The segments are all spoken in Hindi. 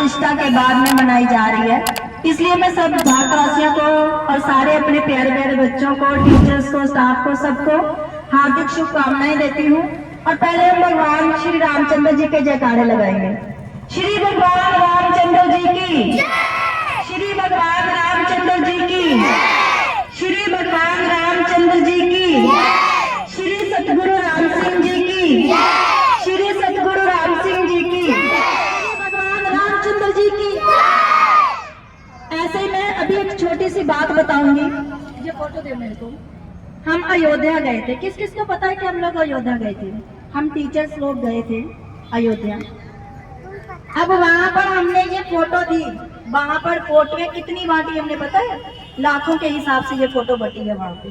प्रतिष्ठा के बाद में मनाई जा रही है। इसलिए मैं सब भारतवासियों को और सारे अपने प्यारे प्यारे बच्चों को, टीचर्स को, स्टाफ को, सबको हार्दिक शुभकामनाएं देती हूँ। और पहले हम भगवान श्री रामचंद्र जी के जयकारे लगाएंगे। श्री भगवान रामचंद्र जी की, श्री भगवान रामचंद्र जी की, श्री भगवान रामचंद्र जी की, श्री सतगुरु राम सिंह जी की, श्री सतगुरु राम सिंह जी की, श्री भगवान रामचंद्र जी की। ऐसे ही मैं अभी एक छोटी सी बात बताऊंगी। ये फोटो दे मेरे को। हम अयोध्या गए थे। किस किस को पता है कि हम लोग अयोध्या गए थे? हम टीचर्स लोग गए थे अयोध्या। अब वहां पर हमने ये फोटो दी। वहां पर फोटो कितनी बांटी हमने पता है? लाखों के हिसाब से ये फोटो बटी है वहां पे।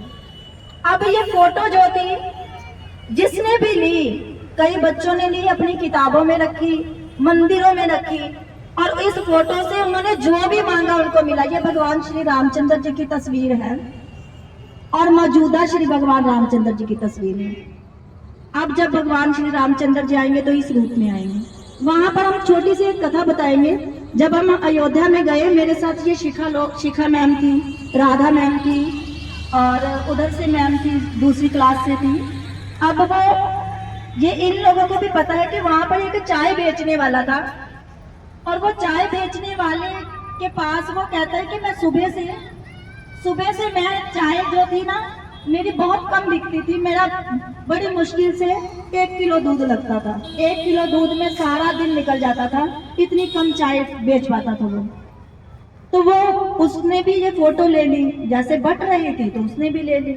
अब ये फोटो जो थी, जिसने भी ली, कई बच्चों ने ली, अपनी किताबों में रखी, मंदिरों में रखी, और इस फोटो से उन्होंने जो भी मांगा उनको मिला। ये भगवान श्री रामचंद्र जी की तस्वीर है और मौजूदा श्री भगवान रामचंद्र जी की तस्वीर है। अब जब भगवान श्री रामचंद्र जी आएंगे तो इस रूप में आएंगे। वहां पर हम छोटी सी एक कथा बताएंगे। जब हम अयोध्या में गए, मेरे साथ ये शिखा मैम थी, राधा मैम थी, और उधर से मैम थी, दूसरी क्लास से थी। अब वो ये इन लोगों को भी पता है कि वहां पर एक चाय बेचने वाला था, और वो चाय बेचने वाले के पास वो कहता है कि मैं सुबह से मैं चाय जो थी ना, मेरी बहुत कम बिकती थी। मेरा बड़ी मुश्किल से 1 किलो दूध लगता था। 1 किलो दूध में सारा दिन निकल जाता था, इतनी कम चाय बेच पाता था वो। तो वो उसने भी ये फोटो ले ली, जैसे बट रही थी तो उसने भी ले ली।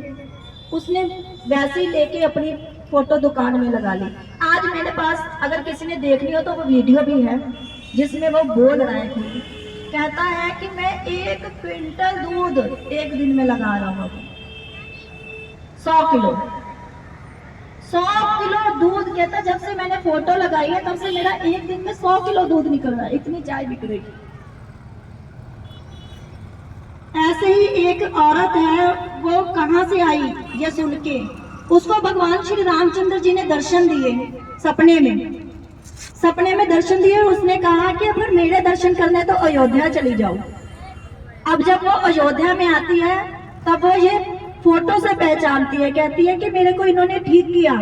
उसने वैसे ही लेके अपनी फोटो दुकान में लगा ली। आज मेरे पास अगर किसी ने देख लिया तो वो वीडियो भी है जिसमें वो बोल रहा है, कहता है कि मैं 1 क्विंटल दूध एक दिन में लगा रहा हूँ। 100 किलो दूध। कहता जब से मैंने फोटो लगाई है तब से मेरा एक दिन में 100 किलो दूध निकल रहा है, इतनी चाय बिक रही है। ऐसे ही एक औरत है, वो कहां से आई ये सुन के, उसको भगवान श्री रामचंद्र जी ने दर्शन दिए सपने में दर्शन दिए। उसने कहा कि अगर मेरे दर्शन करने तो अयोध्या चली जाओ। अब जब वो अयोध्या में आती है तब वो ये फोटो से पहचानती है। कहती है कि मेरे को इन्होंने ठीक किया,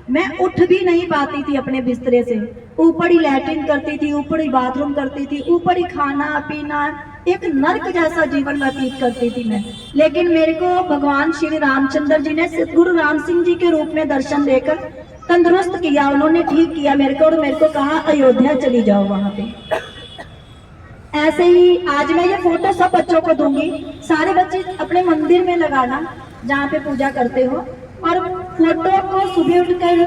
मैं उठ भी नहीं पाती थी अपने बिस्तरे से। ऊपर ही लैट्रिन करती थी, ऊपर ही बाथरूम करती थी, ऊपर ही खाना पीना, एक नर्क जैसा जीवन व्यतीत करती थी मैं। लेकिन मेरे को भगवान श्री रामचंद्र जी ने सतगुरु राम सिंह जी के रूप में दर्शन देकर तंदुरुस्त किया। उन्होंने ठीक किया मेरे को, और मेरे को कहा अयोध्या चली जाओ वहां पे। ऐसे ही आज मैं ये फोटो सब बच्चों को दूंगी। सारे बच्चे अपने मंदिर में लगाना जहाँ पे पूजा करते हो, और फोटो को सुबह उठकर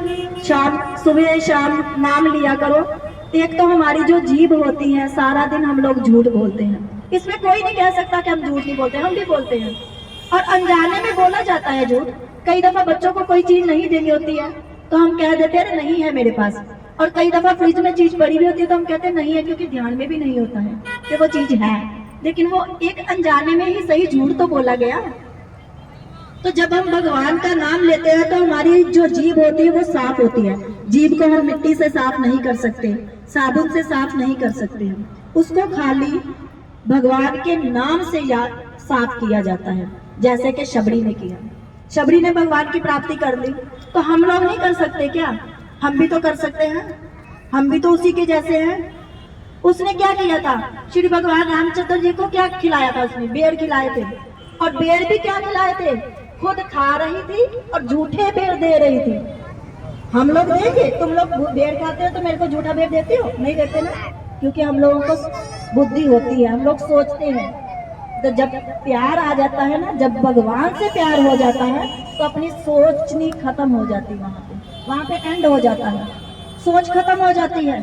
सुबह शाम नाम लिया करो। एक तो हमारी जो जीभ होती है, सारा दिन हम लोग झूठ बोलते हैं। इसमें कोई नहीं कह सकता कि हम झूठ नहीं बोलते, हम भी बोलते हैं, और अनजाने में बोला जाता है झूठ। कई दफा बच्चों को कोई चीज नहीं देनी होती है तो हम कह देते हैं नहीं है मेरे पास, और कई दफा फ्रिज में चीज पड़ी हुई होती है तो हम कहते हैं नहीं है, क्योंकि ध्यान में भी नहीं होता है कि वो चीज है, लेकिन वो एक अनजाने में ही सही झूठ तो बोला गया। तो जब हम भगवान का नाम लेते हैं तो हमारी जो जीभ होती है वो साफ होती है। जीभ को हम मिट्टी से साफ नहीं कर सकते, साबुन से साफ नहीं कर सकते हैं, उसको खाली भगवान के नाम से साफ किया जाता है। जैसे कि शबरी ने किया, शबरी ने भगवान की प्राप्ति कर ली, तो हम लोग नहीं कर सकते क्या? हम भी तो कर सकते हैं, हम भी तो उसी के जैसे हैं। उसने क्या किया था? श्री भगवान रामचंद्र जी को क्या खिलाया था? उसने बेर खिलाए थे, और बेर भी क्या खिलाए थे? खुद खा रही थी और झूठे बेर दे रही थी। हम लोग देंगे, तुम लोग बेर खाते हो तो मेरे को झूठा बेर देते हो? नहीं देते ना, क्योंकि हम लोगों को बुद्धि होती है, हम लोग सोचते हैं। तो जब प्यार आ जाता है ना, जब भगवान से प्यार हो जाता है तो अपनी सोचनी खत्म हो जाती है। वहां पे एंड हो जाता है, सोच खत्म हो जाती है,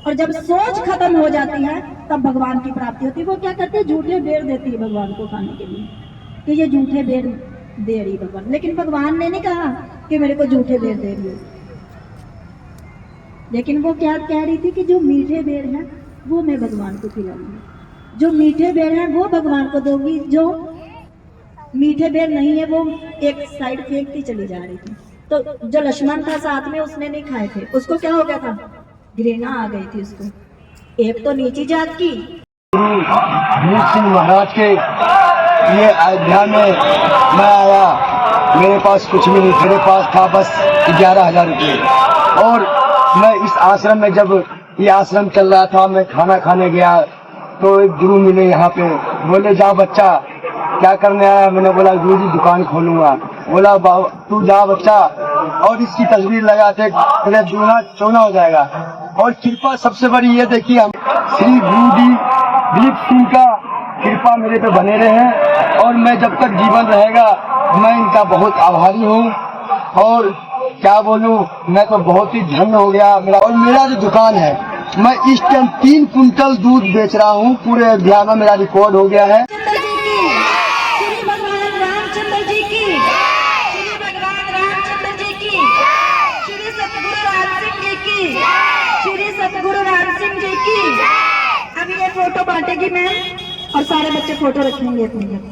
और जब सोच खत्म हो जाती है तब भगवान की प्राप्ति होती है। वो क्या करते हैं? झूठे बेर देती है भगवान को खाने के लिए, कि ये झूठे बेर दे रही भगवान। लेकिन भगवान ने नहीं कहा कि मेरे को झूठे बेर दे रही है, लेकिन वो क्या कह रही थी कि जो मीठे बेर हैं वो मैं भगवान को खिलाऊंगी, जो मीठे बेर हैं वो भगवान को दूंगी, जो मीठे बेर नहीं है वो एक साइड फेंकती चली जा रही थी। तो जो लक्ष्मण था साथ में, उसने नहीं खाए थे, उसको क्या हो गया था? घृणा आ गई थी उसको, एक तो नीची जात की, गुरु वीर सिंह महाराज के ये अयोध्या में मैं आया। मेरे पास कुछ भी नहीं, मेरे पास था बस 11,000 रुपये। और मैं इस आश्रम में, जब ये आश्रम चल रहा था, मैं खाना खाने गया तो एक गुरु मिले यहाँ पे। बोले जा बच्चा, क्या करने आया? मैंने बोला गुरु जी दुकान खोलूंगा। बोला तू जा बच्चा, और इसकी तस्वीर लगाते तेरे दूना चौना हो जाएगा। और कृपा सबसे बड़ी ये देखिए, हम श्री गुरु जी दिलीप सिंह का कृपा मेरे पे बने रहे, और मैं जब तक जीवन रहेगा मैं इनका बहुत आभारी हूँ। और क्या बोलूँ, मैं तो बहुत ही धन्य हो गया मेरा। और मेरा जो दुकान है, मैं इस टाइम 3 कुंटल दूध बेच रहा हूँ, पूरे अयोध्या में मेरा रिकॉर्ड हो गया है। श्री भगवान रामचंद्र जी की, श्री भगवान रामचंद्र जी की, श्री सतगुरु राम सिंह जी की, श्री सतगुरु राम सिंह जी की। अभी ये फोटो बांटेगी मैम और सारे बच्चे फोटो रखेंगे अपनी।